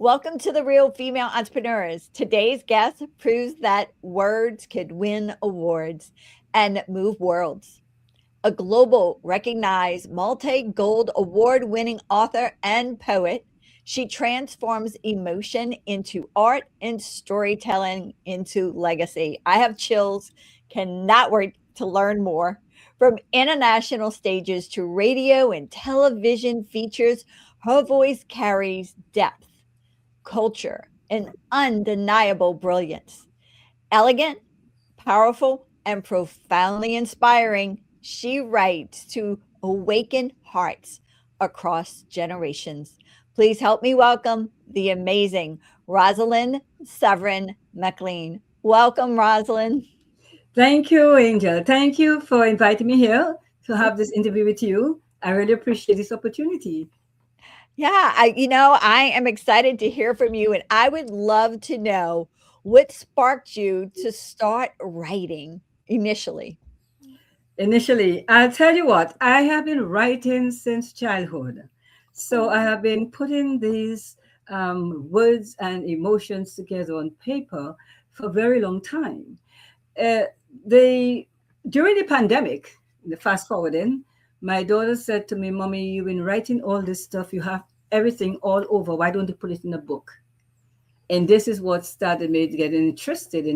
Welcome to the Real Female Entrepreneurs. Today's guest proves that words could win awards and move worlds. A global recognized multi gold award winning author and poet, she transforms emotion into art and storytelling into legacy. I have chills, cannot wait to learn more. From international stages to radio and television features, her voice carries depth, culture, and undeniable brilliance. Elegant, powerful, and profoundly inspiring, she writes to awaken hearts across generations. Please help me welcome the amazing Rosalind Severin McClean. Welcome, Rosalind. Thank you, Angel. Thank you for inviting me here to have this interview with you. I really appreciate this opportunity. Yeah, I am excited to hear from you, and I would love to know what sparked you to start writing initially. Initially, I'll tell you what, I have been writing since childhood. So I have been putting these words and emotions together on paper for a very long time. Uh, the During the pandemic, the fast forwarding, my daughter said to me, "Mommy, you've been writing all this stuff. You have everything all over. Why don't you put it in a book?" And this is what started me to get interested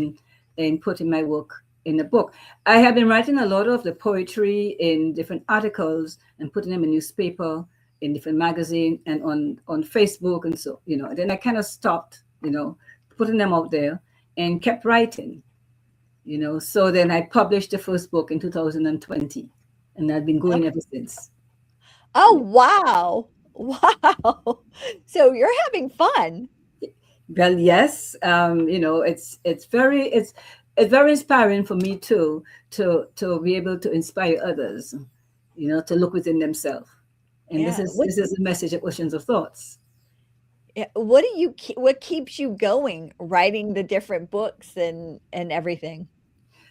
in putting my work in a book. I have been writing a lot of the poetry in different articles and putting them in newspaper, in different magazine, and on Facebook, and so Then I kind of stopped, putting them out there, and kept writing. So then I published the first book in 2020, and I've been going ever since. Oh, wow. Wow. So you're having fun. Well, yes, it's very inspiring for me too to be able to inspire others, to look within themselves. And this Yeah. is this is the message of Oceans of Thoughts. What keeps you going writing the different books and everything?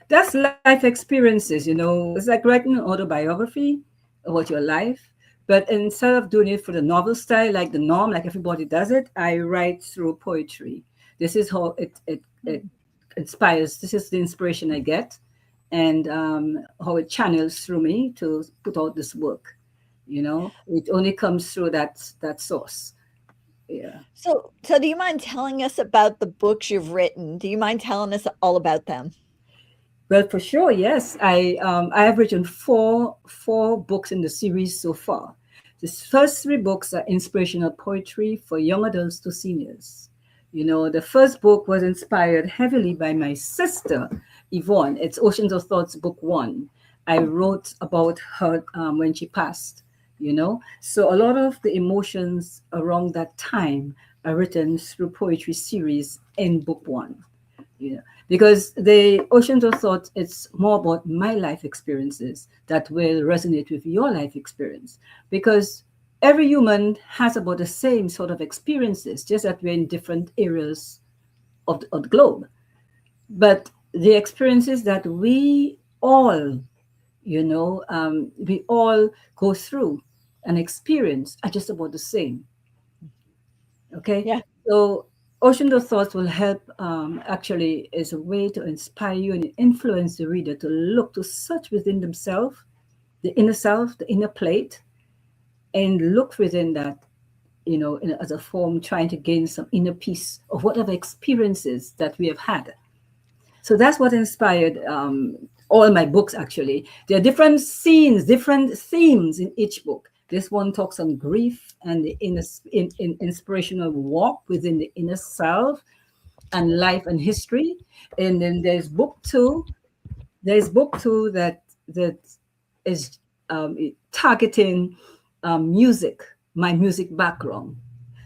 That's life experiences. It's like writing an autobiography about your life. But instead of doing it for the novel style, like the norm, like everybody does it, I write through poetry. This is how it inspires. This is the inspiration I get, and how it channels through me to put out this work. It only comes through that source. Yeah. So do you mind telling us about the books you've written? Do you mind telling us all about them? Well, for sure, yes. I have written four books in the series so far. The first three books are inspirational poetry for young adults to seniors. The first book was inspired heavily by my sister, Yvonne. It's Oceans of Thoughts, Book One. I wrote about her when she passed. So a lot of the emotions around that time are written through poetry series in Book One. Because the Oceans of Thought, it's more about my life experiences that will resonate with your life experience. Because every human has about the same sort of experiences, just that we're in different areas of the globe. But the experiences that we all go through and experience are just about the same. Okay, Yeah. so Ocean of Thoughts will help, actually, is a way to inspire you and influence the reader to look to search within themselves, the inner self, the inner plate, and look within that, as a form trying to gain some inner peace of whatever experiences that we have had. So that's what inspired all my books, actually. There are different scenes, different themes in each book. This one talks on grief and the inspirational walk within the inner self and life and history. And then there's book two. There's book two that is targeting music, my music background.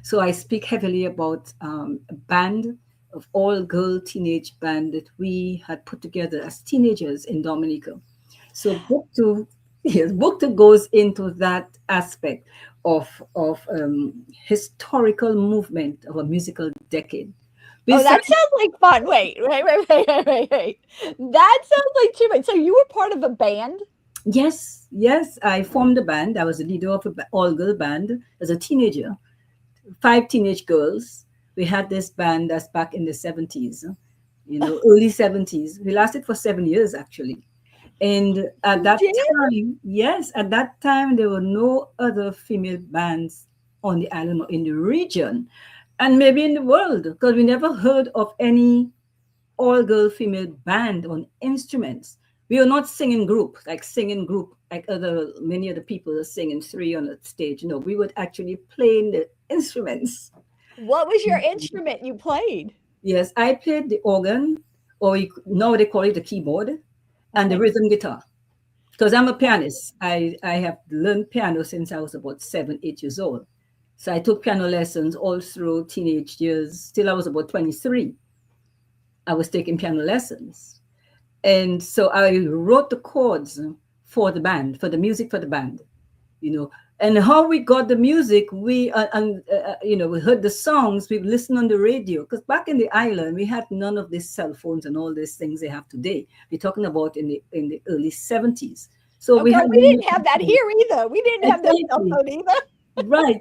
So I speak heavily about a band of all girl teenage band that we had put together as teenagers in Dominica. So book two, yes, book two goes into that aspect of historical movement of a musical decade. Oh, Besides, that sounds like fun. Wait. That sounds like too much. So you were part of a band? yes, I formed a band. I was the leader of an all girl band as a teenager, five teenage girls. we had this band that's back in the 70s, early 70s. We lasted for 7 years actually. And at You that did? time, yes, at that time, there were no other female bands on the island or in the region, and maybe in the world, because we never heard of any all-girl female band on instruments. We were not singing group like other many other people are singing three on a stage. No, we would actually playing the instruments. What was your instrument you played? Yes, I played the organ, or now they call it the keyboard, and the Okay. rhythm guitar. Because I'm a pianist. I have learned piano since I was about 7, 8 years old. So I took piano lessons all through teenage years till I was about 23. I was taking piano lessons. And so I wrote the chords for the band, for the music for the band, you know. And how we got the music, we heard the songs, we listened on the radio. Because back in the island, we had none of these cell phones and all these things they have today. We're talking about in the early 70s. So Oh, we girl, had we didn't have that here either. We didn't have no cell exactly phone either. right.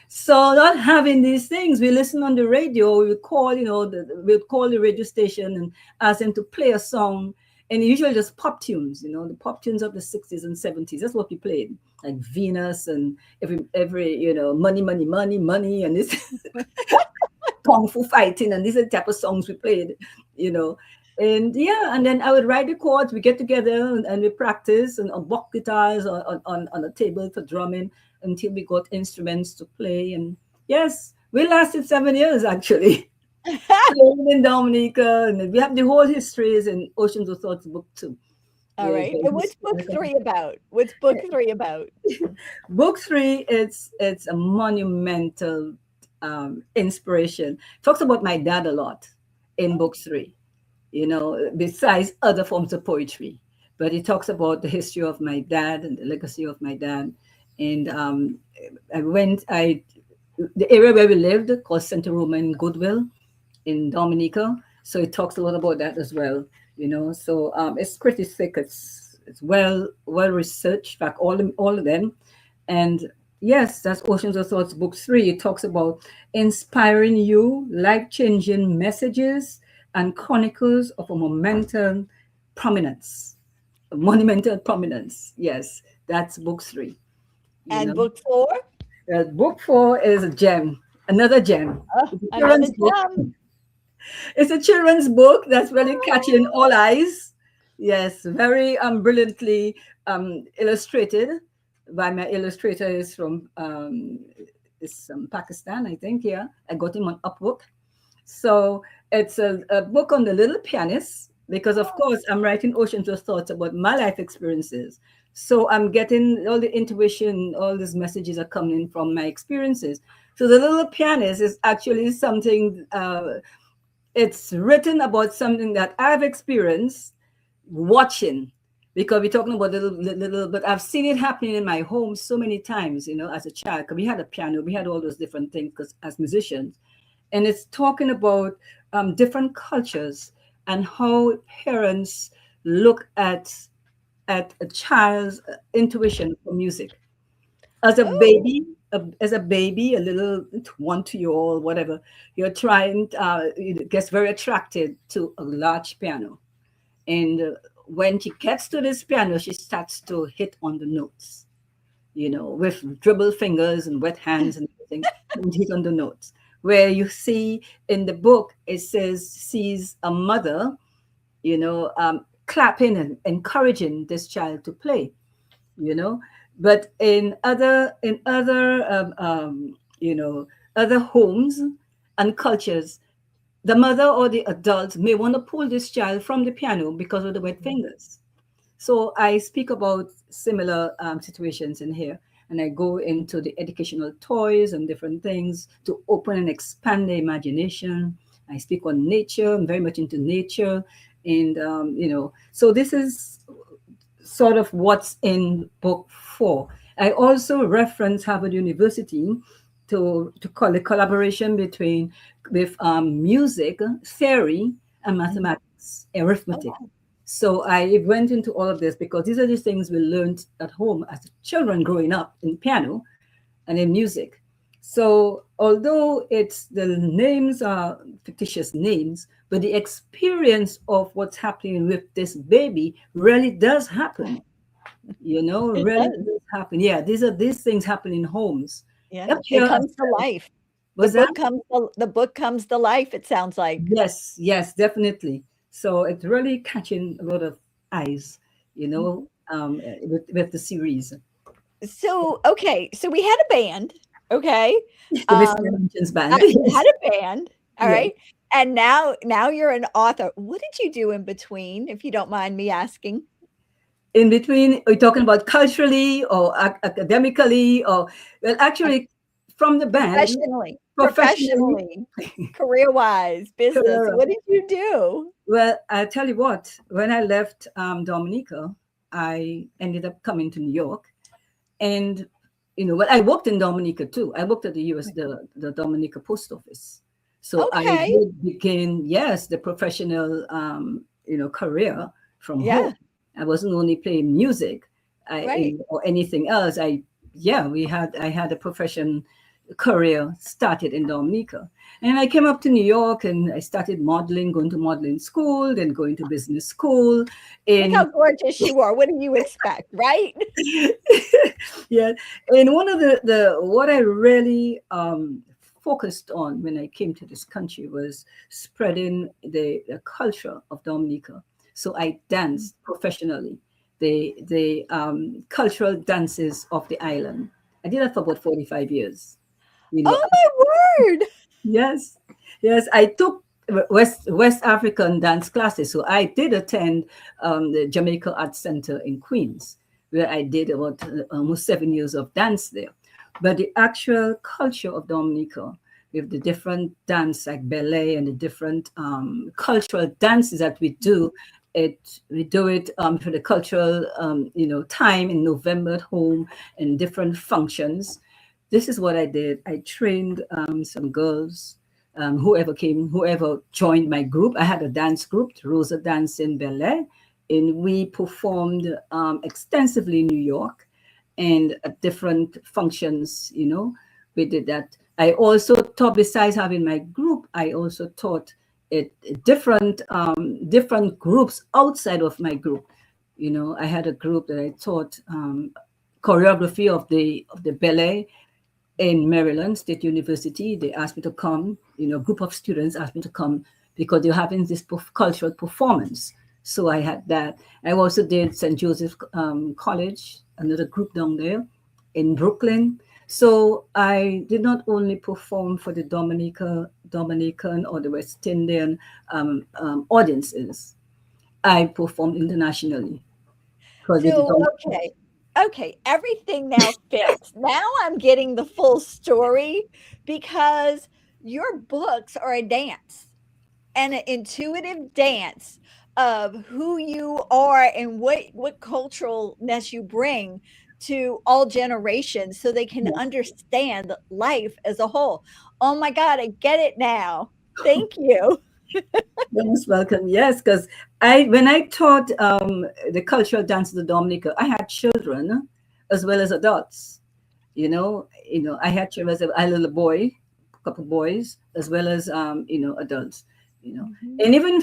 So not having these things, we listen on the radio. We would call, we'd call the radio station and ask them to play a song, and usually just pop tunes, the pop tunes of the 60s and 70s. That's what we played, like Venus and every money, money, money, money, and this kung fu fighting, and these are the type of songs we played, you know. And yeah, and then I would write the chords. We get together and we practice and on buck guitars on a table for drumming until we got instruments to play. And yes, we lasted 7 years actually. Playing in Dominica, and we have the whole histories in Oceans of Thoughts book too. All right. And what's book 3 about? What's book 3 about? Book three, it's a monumental inspiration. Talks about my dad a lot in book three, besides other forms of poetry. But it talks about the history of my dad and the legacy of my dad. And the area where we lived called Santa Roma in Goodwill in Dominica. So it talks a lot about that as well, So it's pretty thick. It's well researched, in fact, all of them. And yes, that's Oceans of Thoughts, book three. It talks about inspiring you, life-changing messages and chronicles of a monumental prominence. Yes, that's book three. You And know, book 4? book four is a gem, another gem. Oh, It's a another children's book. gem. It's a children's book that's really catching all eyes. Yes, very brilliantly illustrated by my illustrator is from Pakistan, I think. Yeah, I got him on Upwork. So it's a book on the little pianist because, of course, I'm writing Oceans of Thoughts about my life experiences. So I'm getting all the intuition, all these messages are coming from my experiences. So the little pianist is actually something. It's written about something that I've experienced watching, because we're talking about little, but I've seen it happening in my home so many times, as a child. 'Cause we had a piano, we had all those different things because as musicians, and it's talking about different cultures and how parents look at a child's intuition for music. As a Oh, baby, a little 1 2 year old, whatever, you're trying, gets very attracted to a large piano, and when she gets to this piano, she starts to hit on the notes, with dribble fingers and wet hands and everything, and hit on the notes. Where you see in the book, it says sees a mother, clapping and encouraging this child to play, you know. But in other homes and cultures, the mother or the adult may want to pull this child from the piano because of the wet fingers. So I speak about similar situations in here, and I go into the educational toys and different things to open and expand the imagination. I speak on nature. I'm very much into nature, and so this is sort of what's in book four. I also reference Harvard University to call the collaboration with music theory and mhm. mathematics, Oh, arithmetic. wow. So I went into all of this because these are the things we learned at home as children growing up in piano and in music. So although it's the names are fictitious names, but the experience of what's happening with this baby really does happen. It Really does. does happen. Yeah, these things happen in homes. Yeah, Up it here, as comes to well. life. Was that? The book comes to life, it sounds like. Yes, yes, definitely. So it's really catching a lot of eyes, Mhm. with the series. So, okay, so we had a band, okay? The Mr. Um, Mentions band. you Yes, had a band, all yes. right? And now you're an author. What did you do in between, if you don't mind me asking? In between, are you talking about culturally or academically, or well, Uh, actually, from the band, professionally, professionally, career-wise, business, career. what did you do? Well, I tell you what, when I left Dominica, I ended up coming to New York, and well, I worked in Dominica too. I worked at the U.S. the Dominica Post Office, so I Okay, did begin, yes, the professional career from home. yeah, I wasn't only playing music, right. or anything else. I had a profession career started in Dominica. And I came up to New York and I started modeling, going to modeling school, then going to business school Look how in gorgeous you are. What do you expect, right? yeah. And one of the what I really focused on when I came to this country was spreading the culture of Dominica. So I danced professionally the cultural dances of the island. I did that for about 45 years. You know, Oh my word. yes, yes. I took West African dance classes, so I did attend the Jamaica Arts Center in Queens, where I did about almost 7 years of dance there. But the actual culture of Dominica, with the different dance like ballet and the different cultural dances that we do, we do it for the cultural time in November at home and different functions. This is what I did. I trained some girls, whoever joined my group. I had a dance group, Rosa Dance in Ballet, and we performed extensively in New York and at different functions. We did that. I also taught, besides having my group, I also taught it different groups outside of my group. I had a group that I taught choreography of the ballet in Maryland State University. They asked me to come. A group of students asked me to come because they're having this cultural performance. So I had that. I also did St. Joseph College, another group down there in Brooklyn. So I did not only perform for the Dominican or the West Indian audiences. I performed internationally because with the So, okay. Okay, everything now fits. Now I'm getting the full story because your books are a dance, and an intuitive dance of who you are and what culturalness you bring to all generations so they can Yes. understand life as a whole. Oh my god, I get it now. Thank you. You're most welcome. Yes, because when I taught the cultural dance of the Dominica, I had children as well as adults. I had children. I had a little boy, a couple boys, as well as adults. Mhm. And even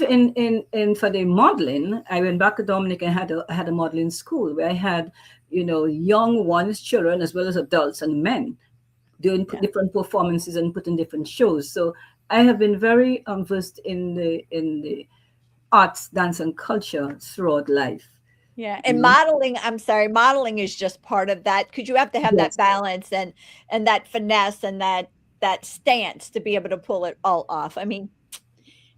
in for the modeling, I went back to Dominica and I had a modeling school where I had young ones, children, as well as adults and men doing Yeah. different performances and putting different shows. So I have been very versed in the arts, dance, and culture throughout life. Yeah, You and know? modeling, I'm sorry, modeling is just part of that because you have to have that Yes, balance and that finesse and that stance to be able to pull it all off. I mean,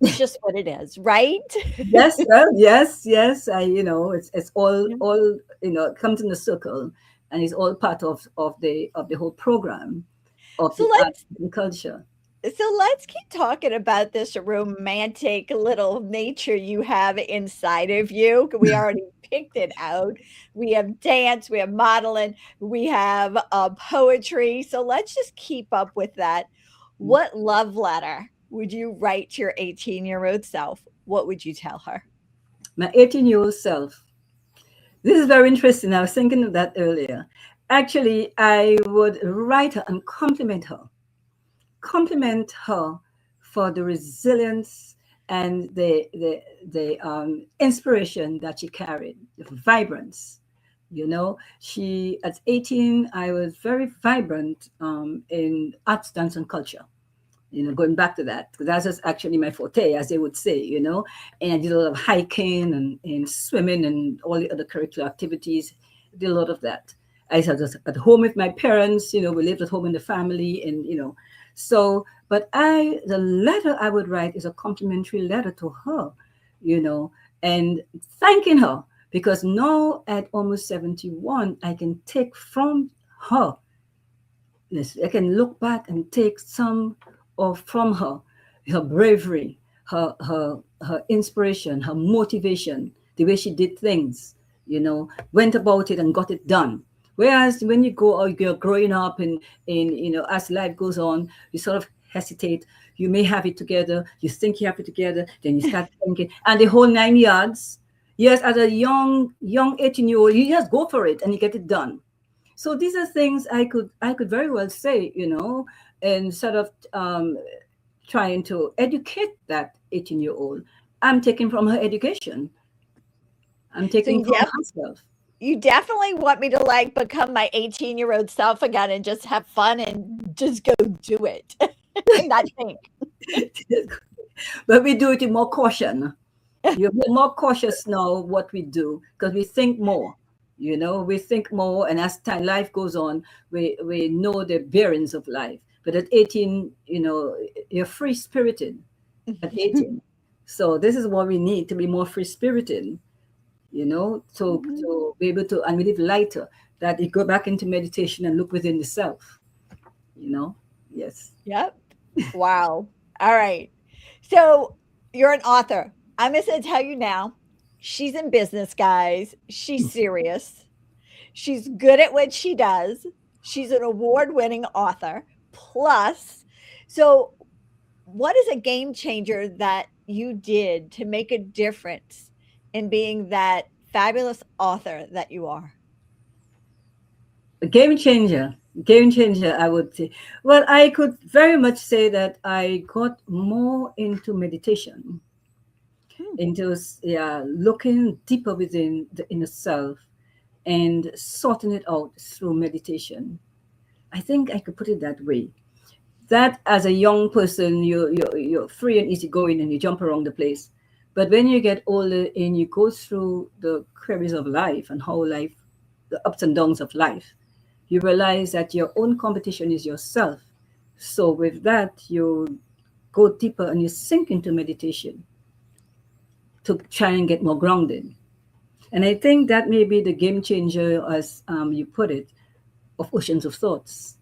it's just what it is, right? yes, well, yes, yes. It's all Yeah. all it comes in a circle, and it's all part of the whole program of So the art let's and culture. let's keep talking about this romantic little nature you have inside of you. We already picked it out. We have dance, we have modeling, we have poetry. So let's just keep up with that. What love letter would you write to your 18-year-old self? What would you tell her? My 18-year-old self. This is very interesting. I was thinking of that earlier. Actually, I would write her and compliment her. compliment her for the resilience and the inspiration that she carried, the vibrance. You know, she at 18, I was very vibrant in arts, dance, and culture. You know, going back to that, because that's just actually my forte, as they would say, you know. And I did a lot of hiking and swimming and all the other curricular activities. I did a lot of that. I was just at home with my parents, you know, we lived at home in the family, and, you know, so, but the letter I would write is a complimentary letter to her, you know, and thanking her, because now at almost 71, I can take from her. Yes, I can look back and take some of from her, her bravery, her inspiration, her motivation, the way she did things, you know, went about it and got it done. Whereas when you go or you're growing up in you know, as life goes on, you sort of hesitate. You may have it together, you think you have it together, then you start thinking, and the whole 9 yards. Yes, as a young 18-year-old, you just go for it and you get it done. So these are things I could very well say, you know, and sort of trying to educate that 18-year-old. I'm taking from her education. I'm So taking from herself. you definitely want me to, like, become my 18-year-old self again and just have fun and just go do it and not think. But we do it with more caution. You're more cautious now what we do, because we think more. You know, we think more, and as time life goes on, we know the bearings of life. But at 18, you know, you're free spirited at 18. So this is what we need, to be more free spirited, you know, Mhm. to be able to, and we live lighter, that you go back into meditation and look within the self, you know. Yes. Yep. Wow. All right. So you're an author. I'm just going to tell you now, she's in business, guys. She's serious. She's good at what she does. She's an award winning author. Plus, so what is a game changer that you did to make a difference in being that fabulous author that you are? Game changer. Game changer, I would say. Well, I could very much say that I got more into meditation, Hmm. into, yeah, looking deeper within the inner self and sorting it out through meditation. I think I could put it that way. That as a young person, you're free and easygoing and you jump around the place. But when you get older and you go through the queries of life and how life, the ups and downs of life, you realize that your own competition is yourself. So with that, you go deeper and you sink into meditation to try and get more grounded. And I think that may be the game changer, as you put it, of Oceans of Thoughts,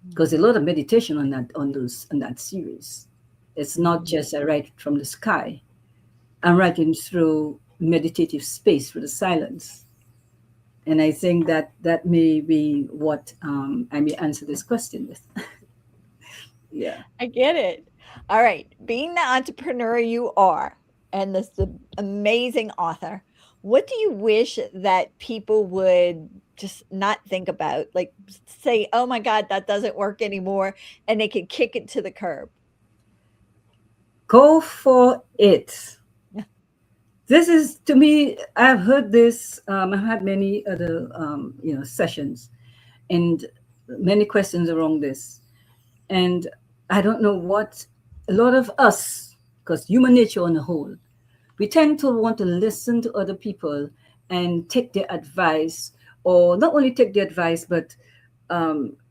because a lot of meditation on that series. It's not Mhm. just I write from the sky. I'm writing through meditative space, through the silence. And I think that that may be what I may answer this question with. Yeah. I get it. All right. Being the entrepreneur you are and this the amazing author, what do you wish that people would just not think about? Like say, oh my God, that doesn't work anymore, and they could kick it to the curb. Go for it. This is, to me, I've heard this, I've had many other, you know, sessions and many questions around this. And I don't know what a lot of us, because human nature on the whole, we tend to want to listen to other people and take their advice, or not only take their advice, but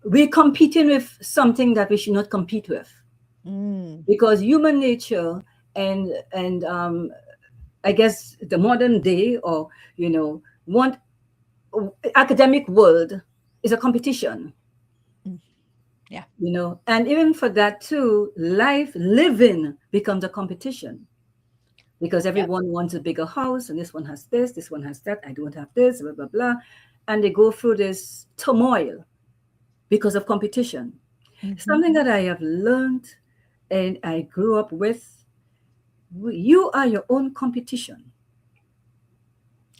we're competing with something that we should not compete with, Mm, because human nature and I guess the modern day, or you know, want academic world is a competition, mm, yeah. you know, and even for that too, life living becomes a competition, because Yep. everyone wants a bigger house, and this one has that, I don't have this, blah blah blah, and they go through this turmoil because of competition. Mhm. Something that I have learned and I grew up with: you are your own competition.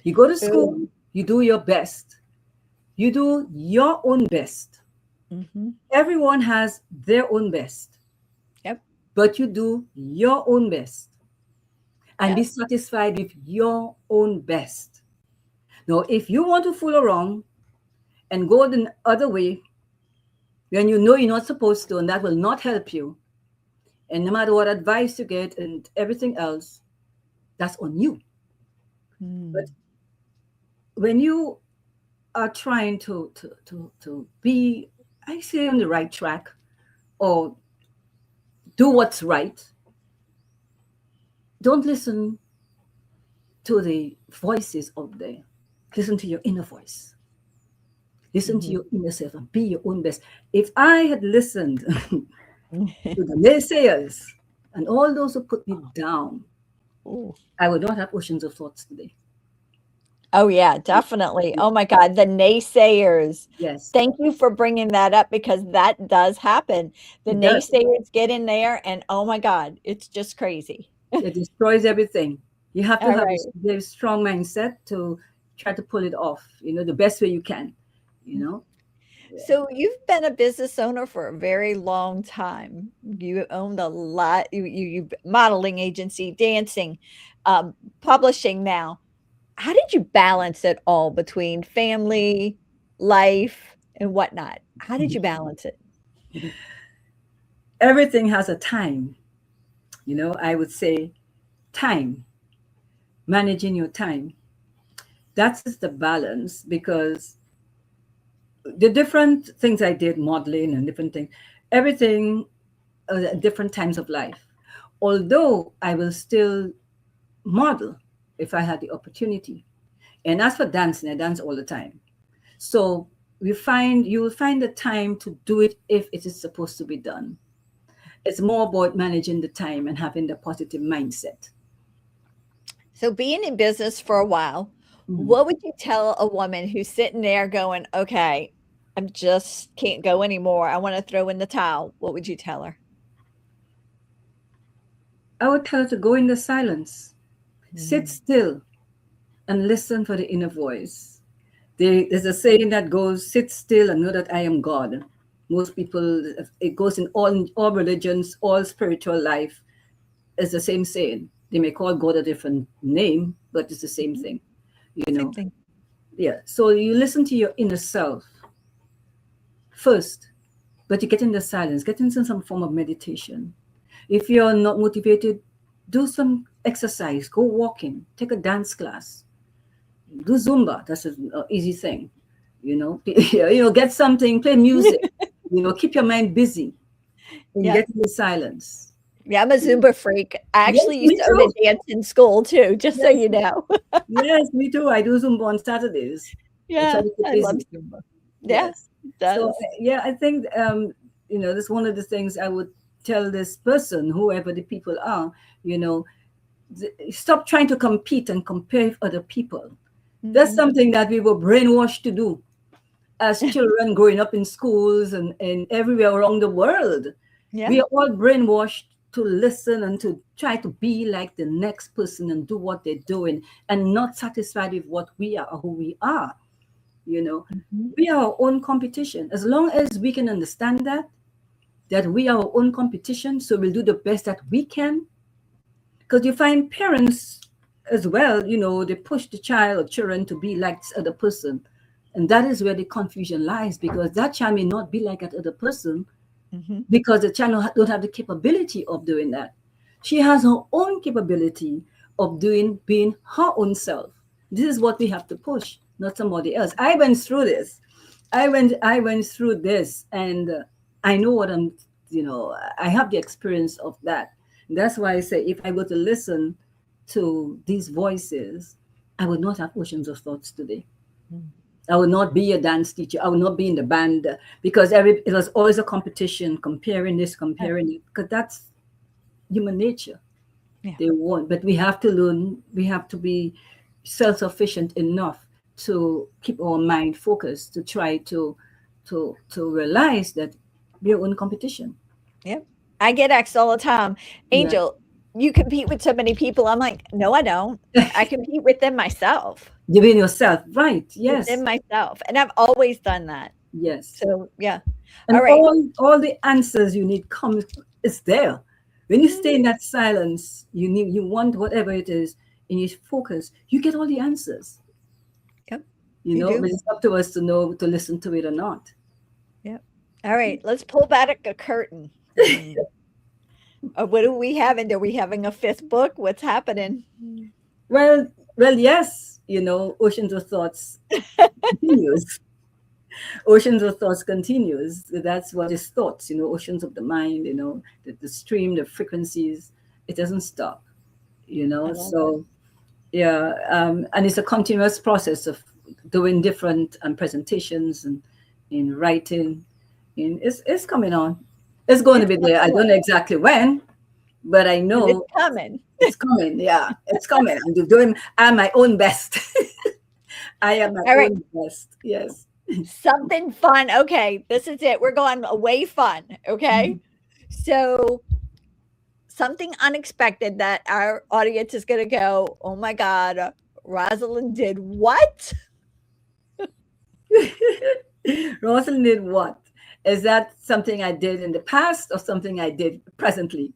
You go to Ooh. school, you do your best, you do your own best. Mhm. Everyone has their own best. but you do your own best and Yeah. be satisfied with your own best. Now, if you want to fool around and go the other way when you know you're not supposed to, and that will not help you, and no matter what advice you get and everything else, that's on you. But Mm. when you are trying to be, I say, on the right track or do what's right, don't listen to the voices out there. Listen to your inner voice. Listen to Mhm. your inner self and be your own best. If I had listened to the naysayers and all those who put me down, Ooh. I would not have oceans of thoughts today. Oh, yeah, definitely. Oh my God, the naysayers. Yes, Thank you for bringing that up because that does happen. The it does. naysayers get in there and oh my God, it's just crazy. It destroys everything. You have to All have a right. very strong mindset to try to pull it off, the best way you can, you know? Yeah. So you've been a business owner for a very long time. You owned a lot. You modeling agency, dancing, publishing now. How did you balance it all between family, life, and whatnot? How did you balance it? Everything has a time, I would say time, managing your time. That's just the balance because the different things I did, modeling and different things, everything, different times of life. Although I will still model if I had the opportunity. And as for dancing, I dance all the time. So you will find the time to do it if it is supposed to be done. It's more about managing the time and having the positive mindset. So being in business for a while, Mhm. what would you tell a woman who's sitting there going, "Okay, I'm just can't go anymore. I want to throw in the towel." What would you tell her? I would tell her to go in the silence, sit Mm. still, and listen for the inner voice. There's a saying that goes, sit still and know that I am God. Most people, it goes in all religions, all spiritual life. It's the same saying. They may call God a different name, but it's the same Mhm. thing, Same thing. Yeah. So you listen to your inner self first, but you get in the silence, get into some form of meditation. If you're not motivated, do some exercise, go walking, take a dance class, do Zumba. That's an easy thing, get something, play music, keep your mind busy and Yeah. get in the silence. Yeah, I'm a Zumba freak. I Yes, actually used me to own a too. dance in school too, just so Yes, you know. yes, me too. I do Zumba on Saturdays. I try Yeah, to keep I love busy. Zumba. Yeah, Yes. it So does. yeah, I think that's one of the things I would tell this person, whoever the people are, you know, stop trying to compete and compare with other people. That's Mhm. something that we were brainwashed to do as children growing up in schools and everywhere around the world. Yeah. We are all brainwashed to listen and to try to be like the next person and do what they're doing and not satisfied with what we are or who we are. You know, Mhm. we are our own competition. As long as we can understand that we are our own competition, so we'll do the best that we can. Because you find parents as well, they push the child or children to be like this other person. And that is where the confusion lies because that child may not be like that other person Mhm. because the child don't have the capability of doing that. She has her own capability of being her own self. This is what we have to push, not somebody else. I went through this. I went through this, and I know what I have the experience of that. That's why I say if I were to listen to these voices, I would not have oceans of thoughts today. Mm. I would not be a dance teacher. I would not be in the band because it was always a competition, comparing this, Yeah. comparing it, because that's human nature. Yeah. They won't. But we have to learn. We have to be self-sufficient enough to keep our mind focused to try to realize that we're in competition. Yep. I get asked all the time, Yeah. "Angel, you compete with so many people." I'm like, "No, I don't. I compete within myself, You being yourself, right? within Yes, myself, and I've always done that." yes. So, yeah. And All right. all the answers you need come is there. When you stay in Mhm. that silence, you want whatever it is, and you focus, you get all the answers. Yep, You you know, but do. it's up to us to know to listen to it or not. Yep. All right, let's pull back a curtain. Hmm. What do we have? And are we having a fifth book? What's happening? Well, well, yes, you know, Oceans of Thoughts continues. Oceans of Thoughts continues. That's what is thoughts, you know, oceans of the mind, you know, the stream, the frequencies. It doesn't stop, you I know. love it. So yeah, and it's a continuous process of doing different presentations and in writing. And it's coming on. It's going to It's be there. I coming don't on, know exactly when, but I but it's know coming. it's coming. Yeah, it's coming. I'm doing. I'm my own best. I am my All right, own best. Yes. something fun. Okay, this is it. We're going away fun. Okay. So, something unexpected that our audience is going to go, oh my God, Rosalind did what? Rosalind did what? Is that something I did in the past or something I did presently?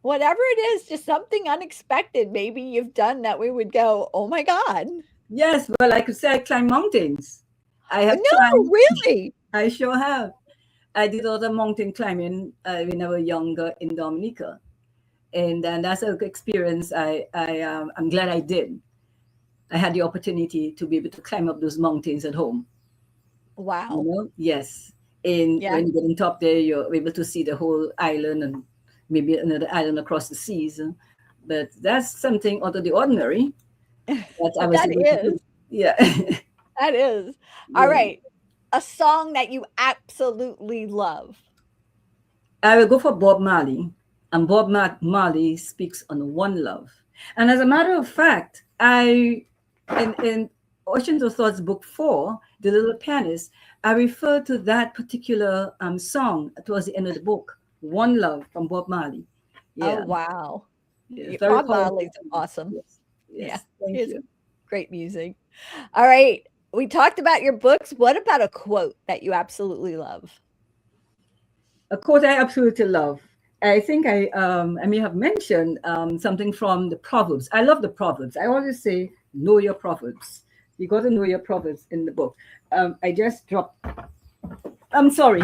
Whatever it is, just something unexpected. Maybe you've done that we would go, oh my God. Yes. Well, I could say I climb mountains. I have No, climbed. really. I sure have. I did a lot of mountain climbing when I was younger in Dominica, and that's an experience. I'm glad I did. I had the opportunity to be able to climb up those mountains at home. You Wow. know, yes. And Yeah. when you get on top there, you're able to see the whole island and maybe another island across the seas. But that's something out of the ordinary that I was That able to is. do. Yeah. That is. All Yeah. right. A song that you absolutely love. I will go for Bob Marley, and Marley speaks on one love. And as a matter of fact, in Oceans of Thoughts, Book 4, The Little Pianist, I refer to that particular song towards the end of the book, One Love from Bob Marley. Oh, Yeah, wow. yeah, very Bob powerful Marley's song. awesome. Yes, Yeah. yes, thank It's you. great music. All right. We talked about your books. What about a quote that you absolutely love? A quote I absolutely love. I think I may have mentioned something from the Proverbs. I love the Proverbs. I always say, know your Proverbs. You got to know your Proverbs in the book. I just dropped. I'm sorry.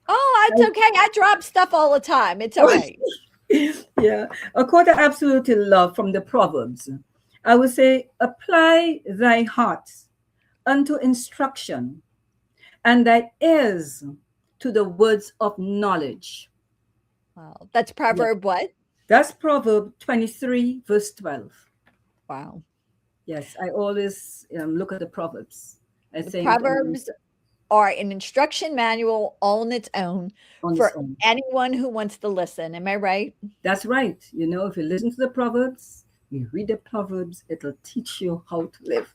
Oh, it's okay. I drop stuff all the time. It's all right. Yeah, a quote I absolutely love from the Proverbs. I would say, apply thy heart unto instruction, and thy ears to the words of knowledge. Wow. That's Yeah. proverb what? That's Proverb 23, verse 12. Wow. Yes, I always look at the Proverbs. I The think proverbs are an instruction manual all on its own on its for own. anyone who wants to listen. Am I right? That's right. You know, if you listen to the Proverbs, you read the Proverbs, it'll teach you how to live.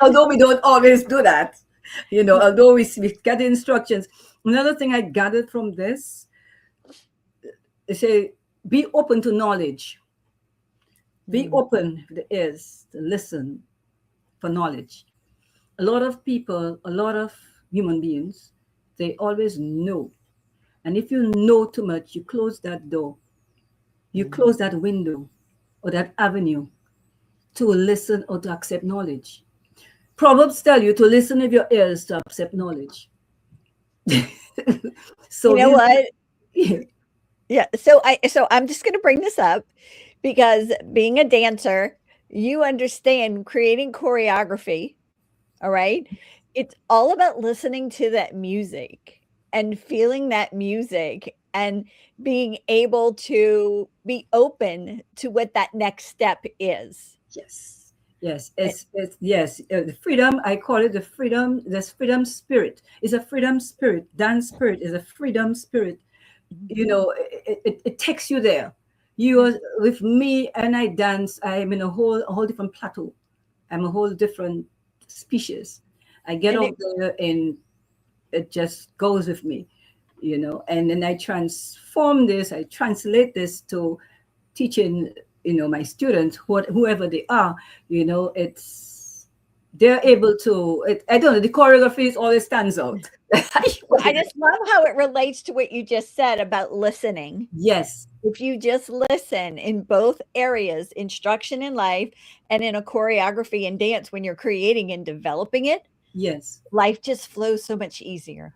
Although we don't always do that, you know, although we get the instructions. Another thing I gathered from this, they say, be open to knowledge. Be Mm. open with the ears to listen for knowledge. A lot of people, a lot of human beings, they always know. And if you know too much, you close that door, you Mm. close that window or that avenue to listen or to accept knowledge. Proverbs tell you to listen with your ears to accept knowledge. You So know these, what? yeah, Yeah, so I'm just gonna bring this up because being a dancer, you understand creating choreography, all right? It's all about listening to that music and feeling that music and being able to be open to what that next step is. yes, yes, It it's yes, the freedom. I call it the freedom. This freedom spirit is a freedom spirit. Dance spirit is a freedom spirit. You Mhm. know, it takes you there. You Yeah, are with me, and I dance. I am in a whole different plateau. I'm a whole different species. I get and out it there, and it just goes with me, you know. And then I transform this. I translate this to teaching, you know, my students, whoever they are. You know, it's they're able to, I don't know, the choreography is always stands out. I just love how it relates to what you just said about listening. Yes, If you just listen in both areas, instruction in life and in a choreography and dance, when you're creating and developing it, yes. life just flows so much easier.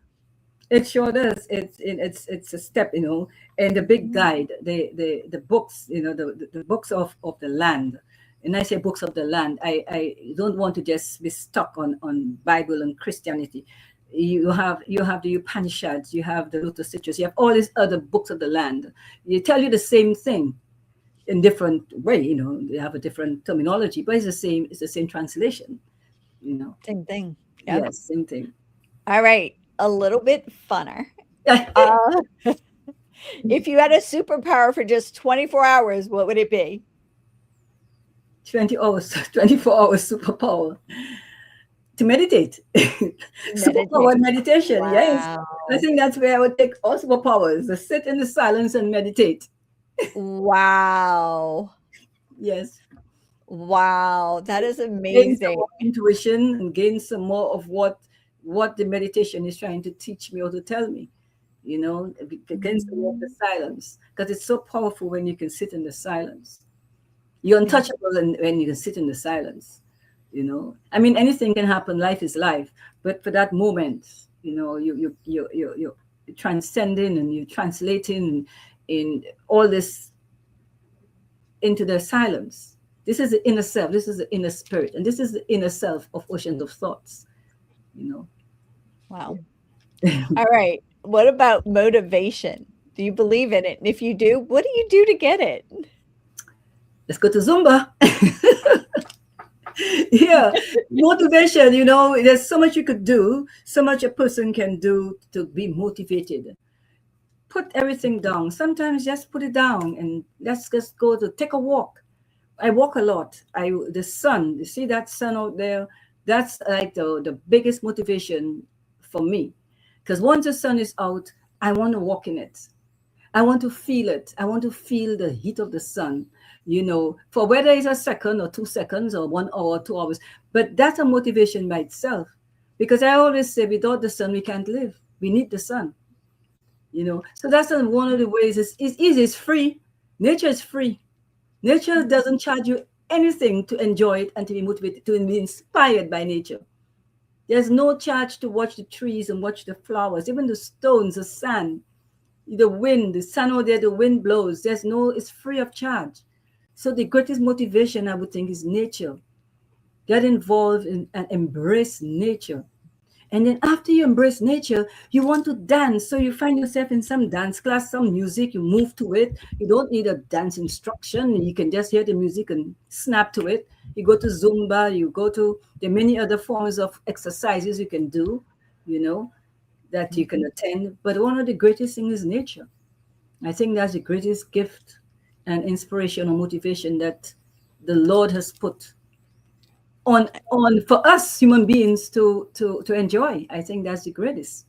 It sure does. It's a step, and the big Mhm. guide, the books, the books of the land. And I say books of the land. I don't want to just be stuck on Bible and Christianity. You have the Upanishads, you have the Lotus Citrus, you have all these other books of the land. They tell you the same thing in different way. They have a different terminology, but it's the same. It's the same translation. You know. Same thing. Yep. Yes, same thing. All right. A little bit funner. Uh, if you had a superpower for just 24 hours, what would it be? 20 hours, 24 hours superpower to meditate. Meditate. Superpower meditation, yes. I Wow. think that's where I would take all superpowers, to sit in the silence and meditate. Wow. Yes. Wow. That is Gain some amazing. more intuition and gain some more of what the meditation is trying to teach me or to tell me, against the more of the Mhm. silence. Because it's so powerful when you can sit in the silence. You're Yeah. untouchable when you can sit in the silence. I mean, anything can happen. Life is life, but for that moment, you're transcending and you're translating in all this into the silence. This is the inner self. This is the inner spirit, and this is the inner self of oceans of thoughts. You Wow. All right. What about motivation? Do you believe in it? And if you do, what do you do to get it? Let's go to Zumba. Yeah, motivation. There's so much you could do, so much a person can do to be motivated. Put everything down. Sometimes just put it down and let's just go to take a walk. I walk a lot. The sun, you see that sun out there? That's like the biggest motivation for me. Because once the sun is out, I want to walk in it. I want to feel it. I want to feel the heat of the sun, for whether it's a second or 2 seconds or 1 hour, 2 hours. But that's a motivation by itself. Because I always say, without the sun, we can't live. We need the sun. So that's one of the ways. It's easy. It's free. Nature is free. Nature doesn't charge you anything to enjoy it and to be motivated, to be inspired by nature. There's no charge to watch the trees and watch the flowers, even the stones, the sand, the wind, the sun out there, the wind blows. It's free of charge. So the greatest motivation, I would think, is nature. Get involved in and embrace nature. And then after you embrace nature, you want to dance. So you find yourself in some dance class, some music, you move to it. You don't need a dance instruction. You can just hear the music and snap to it. You go to Zumba, there are many other forms of exercises you can do, you know, that you can Mhm. attend. But one of the greatest things is nature. I think that's the greatest gift and inspiration or motivation that the Lord has put on for us human beings to enjoy. I think that's the greatest.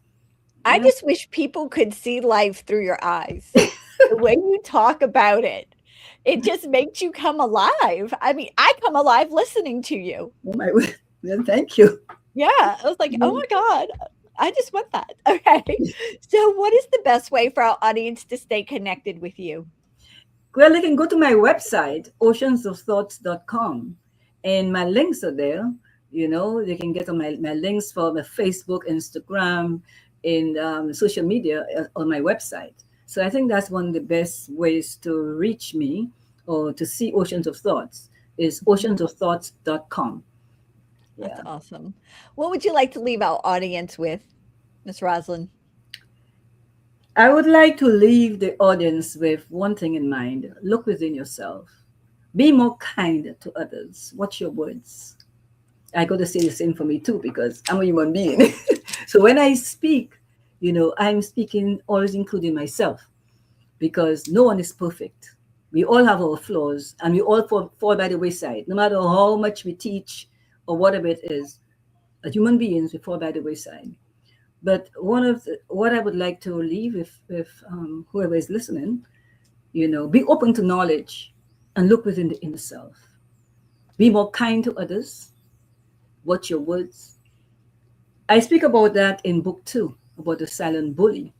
I Yeah. just wish people could see life through your eyes. The way you talk about it, it just makes you come alive. I mean, I come alive listening to you. Oh my word. Well, thank you. Yeah, I was like, "Oh my god, I just want that." Okay. So what is the best way for our audience to stay connected with you? Well, they can go to my website, oceansofthoughts.com, and my links are there. They can get on my links for my Facebook, Instagram, and social media on my website. So I think that's one of the best ways to reach me or to see Oceans of Thoughts is Mhm. oceansofthoughts.com. That's Yeah. awesome. What would you like to leave our audience with, Miss Rosalind? I would like to leave the audience with one thing in mind. Look within yourself. Be more kind to others. Watch your words. I got to say the same for me too because I'm a human being. So when I speak, I'm speaking always including myself because no one is perfect. We all have our flaws and we all fall by the wayside. No matter how much we teach or whatever it is, as human beings, we fall by the wayside. But what I would like to leave if whoever is listening, be open to knowledge and look within the inner self. Be more kind to others. Watch your words. I speak about that in book 2, about the silent bully,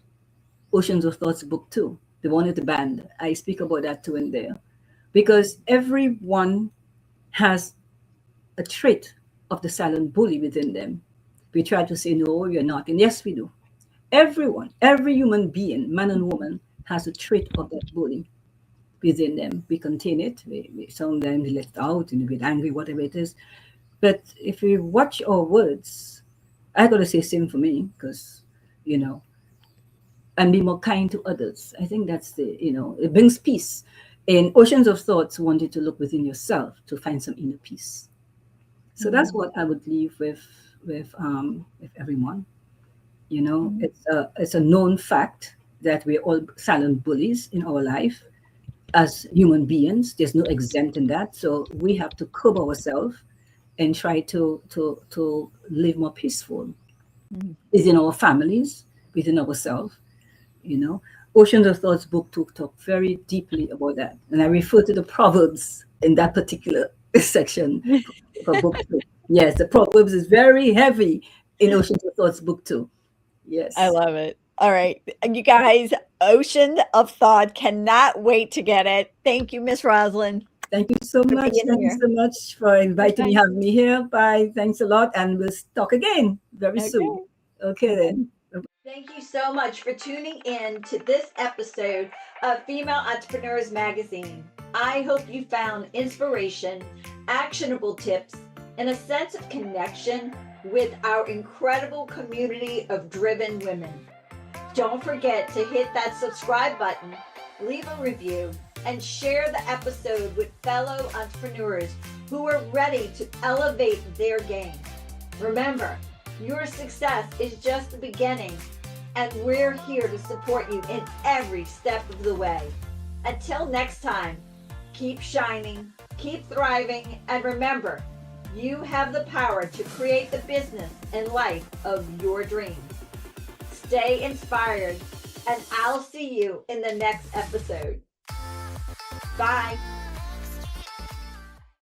Oceans of Thoughts, book 2, the one with the band. I speak about that too in there. Because everyone has a trait of the silent bully within them. We try to say, no, you're not. And yes, we do. Everyone, every human being, man and woman, has a trait of that bully within them. We contain it. We sometimes let it out and we get angry, whatever it is. But if we watch our words, I gotta say same for me, because you know, and be more kind to others. I think that's it brings peace. In Oceans of Thoughts, want you to look within yourself to find some inner peace. So that's what I would leave with everyone. Mhm. It's a known fact that we're all silent bullies in our life as human beings. There's no exempt in that. So we have to curb ourselves and try to live more peaceful Mhm. within our families, within ourselves. You know, Oceans of Thoughts book 2 talk very deeply about that, and I refer to the proverbs in that particular section for book 2. Yes, the proverbs is very heavy in Oceans of Thoughts book 2. I Yes. love it. All right. You guys, Ocean of Thought, cannot wait to get it. Thank you, Miss Rosalind, Thank you so for much. being Thank you here. so much for inviting me, Okay. having me here. Bye. Thanks a lot. And we'll talk again very soon. Okay. Okay, then. Thank you so much for tuning in to this episode of Female Entrepreneurs Magazine. I hope you found inspiration, actionable tips, and a sense of connection with our incredible community of driven women. Don't forget to hit that subscribe button, leave a review, and share the episode with fellow entrepreneurs who are ready to elevate their game. Remember, your success is just the beginning, and we're here to support you in every step of the way. Until next time, keep shining, keep thriving, and remember, you have the power to create the business and life of your dreams. Stay inspired, and I'll see you in the next episode. Bye.